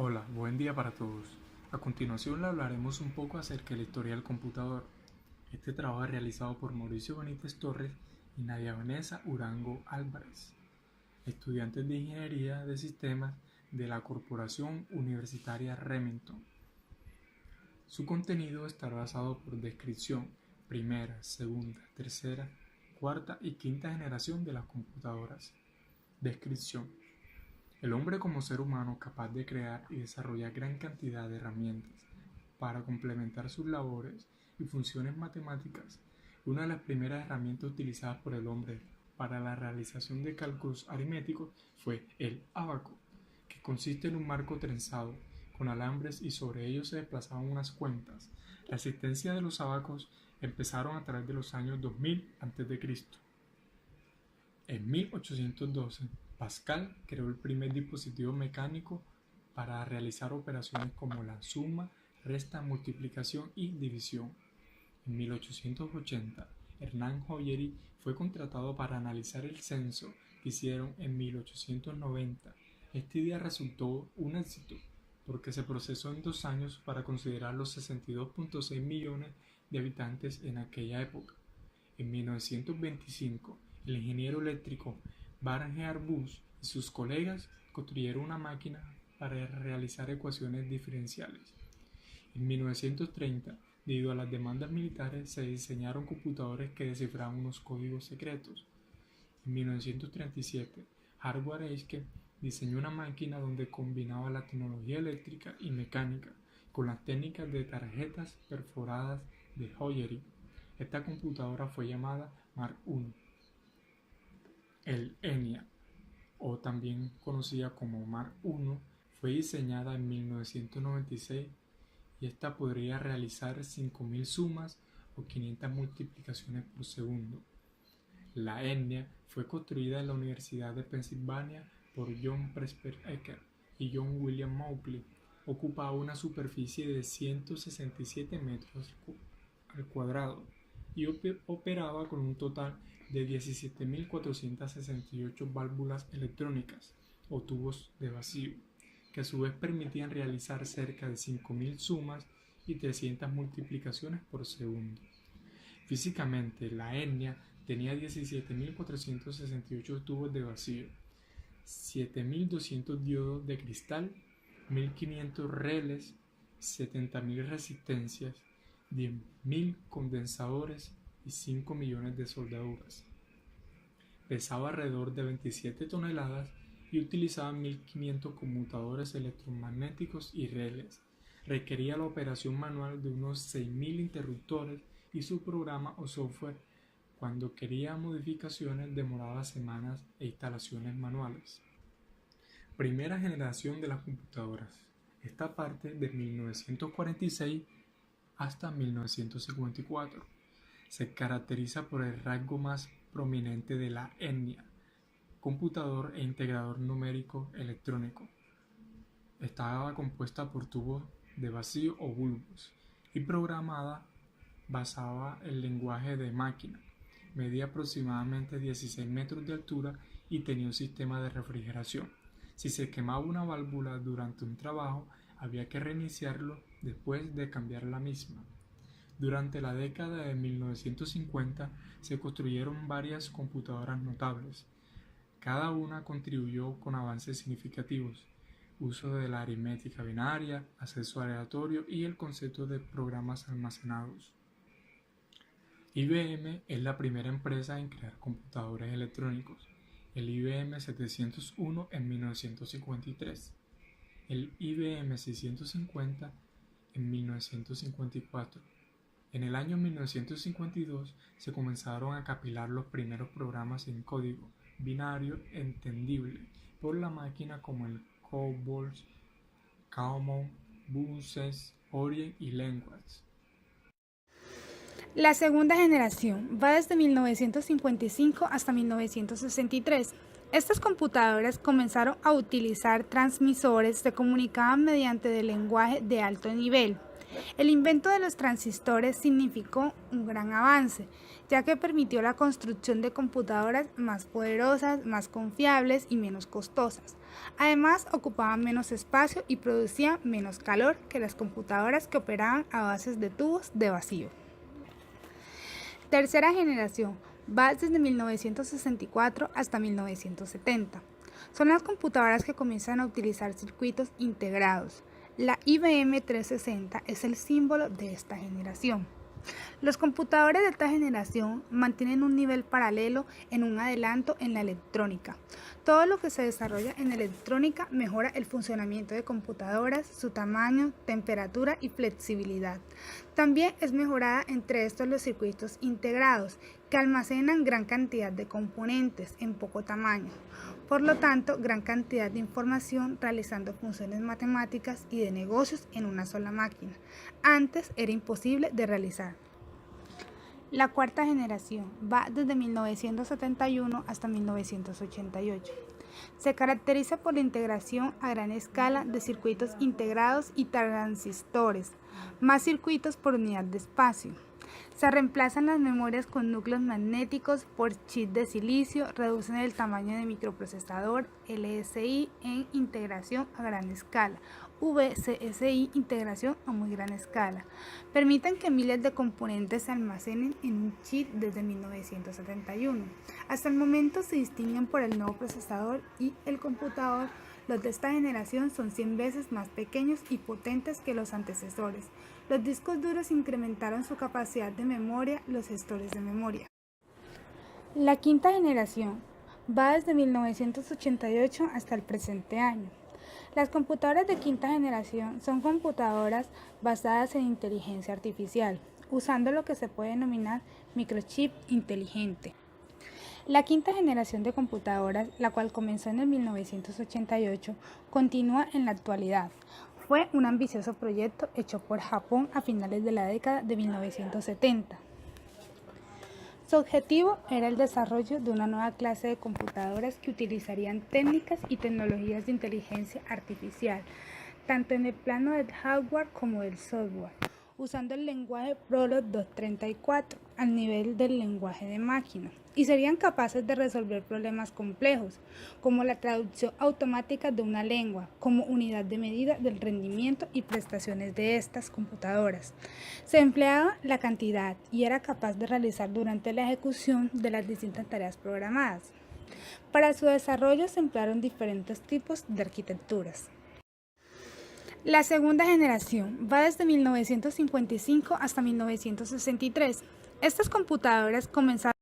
Hola, buen día para todos. A continuación le hablaremos un poco acerca de la historia del computador. Este trabajo es realizado por Mauricio Benítez Torres y Nadia Vanessa Urango Álvarez, estudiantes de Ingeniería de Sistemas de la Corporación Universitaria Remington. Su contenido estará basado por descripción, primera, segunda, tercera, cuarta y quinta generación de las computadoras. Descripción. El hombre como ser humano capaz de crear y desarrollar gran cantidad de herramientas para complementar sus labores y funciones matemáticas. Una de las primeras herramientas utilizadas por el hombre para la realización de cálculos aritméticos fue el ábaco, que consiste en un marco trenzado con alambres y sobre ellos se desplazaban unas cuentas. La existencia de los ábacos empezaron a través de los años 2000 a.C. En 1812, Pascal creó el primer dispositivo mecánico para realizar operaciones como la suma, resta, multiplicación y división. En 1880, Hernán Joyery fue contratado para analizar el censo que hicieron en 1890. Este día resultó un éxito porque se procesó en 2 años para considerar los 62.6 millones de habitantes en aquella época. En 1925, el ingeniero eléctrico Barnard Bush y sus colegas construyeron una máquina para realizar ecuaciones diferenciales. En 1930, debido a las demandas militares, se diseñaron computadores que descifraban unos códigos secretos. En 1937, Howard Eichmann diseñó una máquina donde combinaba la tecnología eléctrica y mecánica con las técnicas de tarjetas perforadas de Joyery. Esta computadora fue llamada Mark I. El ENIAC, o también conocida como Mark I, fue diseñada en 1996 y esta podría realizar 5.000 sumas o 500 multiplicaciones por segundo. La ENIAC fue construida en la Universidad de Pensilvania por John Presper Ecker y John William Mauchly. Ocupaba una superficie de 167 metros al cuadrado y operaba con un total de 17.468 válvulas electrónicas o tubos de vacío, que a su vez permitían realizar cerca de 5.000 sumas y 300 multiplicaciones por segundo. Físicamente, la ENIAC tenía 17.468 tubos de vacío, 7.200 diodos de cristal, 1.500 relés, 70.000 resistencias, 10.000 condensadores y 5 millones de soldaduras. Pesaba alrededor de 27 toneladas y utilizaba 1.500 conmutadores electromagnéticos y relés. Requería la operación manual de unos 6.000 interruptores y su programa o software, cuando quería modificaciones, demoraba semanas e instalaciones manuales. Primera generación de las computadoras. Esta parte de 1946 hasta 1954. Se caracteriza por el rasgo más prominente de la ENIAC, computador e integrador numérico electrónico. Estaba compuesta por tubos de vacío o bulbos y programada basaba el lenguaje de máquina. Medía aproximadamente 16 metros de altura y tenía un sistema de refrigeración. Si se quemaba una válvula durante un trabajo, había que reiniciarlo después de cambiar la misma. Durante la década de 1950 se construyeron varias computadoras notables. Cada una contribuyó con avances significativos: uso de la aritmética binaria, acceso aleatorio y el concepto de programas almacenados. IBM es la primera empresa en crear computadores electrónicos. El IBM 701 en 1953, el IBM 650 en 1954. En el año 1952 se comenzaron a compilar los primeros programas en código binario entendible por la máquina, como el COBOL, Common, Buses, Orient y Language. La segunda generación va desde 1955 hasta 1963. Estas computadoras comenzaron a utilizar transmisores que se comunicaban mediante el lenguaje de alto nivel. El invento de los transistores significó un gran avance, ya que permitió la construcción de computadoras más poderosas, más confiables y menos costosas. Además, ocupaban menos espacio y producían menos calor que las computadoras que operaban a bases de tubos de vacío. Tercera generación, va desde 1964 hasta 1970. Son las computadoras que comienzan a utilizar circuitos integrados. La IBM 360 es el símbolo de esta generación. Los computadores de esta generación mantienen un nivel paralelo en un adelanto en la electrónica. Todo lo que se desarrolla en electrónica mejora el funcionamiento de computadoras, su tamaño, temperatura y flexibilidad. También es mejorada entre estos los circuitos integrados, que almacenan gran cantidad de componentes en poco tamaño. Por lo tanto, gran cantidad de información realizando funciones matemáticas y de negocios en una sola máquina. Antes era imposible de realizar. La cuarta generación va desde 1971 hasta 1988. Se caracteriza por la integración a gran escala de circuitos integrados y transistores, más circuitos por unidad de espacio. Se reemplazan las memorias con núcleos magnéticos por chips de silicio, reducen el tamaño de microprocesador, LSI en integración a gran escala, VCSI integración a muy gran escala. Permiten que miles de componentes se almacenen en un chip desde 1971. Hasta el momento se distinguen por el nuevo procesador y el computador. Los de esta generación son 100 veces más pequeños y potentes que los antecesores. Los discos duros incrementaron su capacidad de memoria, los gestores de memoria. La quinta generación va desde 1988 hasta el presente año. Las computadoras de quinta generación son computadoras basadas en inteligencia artificial, usando lo que se puede denominar microchip inteligente. La quinta generación de computadoras, la cual comenzó en el 1988, continúa en la actualidad. Fue un ambicioso proyecto hecho por Japón a finales de la década de 1970. Su objetivo era el desarrollo de una nueva clase de computadoras que utilizarían técnicas y tecnologías de inteligencia artificial, tanto en el plano del hardware como del software, usando el lenguaje Prolog 234 al nivel del lenguaje de máquina, y serían capaces de resolver problemas complejos, como la traducción automática de una lengua, como unidad de medida del rendimiento y prestaciones de estas computadoras. Se empleaba la cantidad y era capaz de realizar durante la ejecución de las distintas tareas programadas. Para su desarrollo se emplearon diferentes tipos de arquitecturas. La segunda generación va desde 1955 hasta 1963. Estas computadoras comenzaron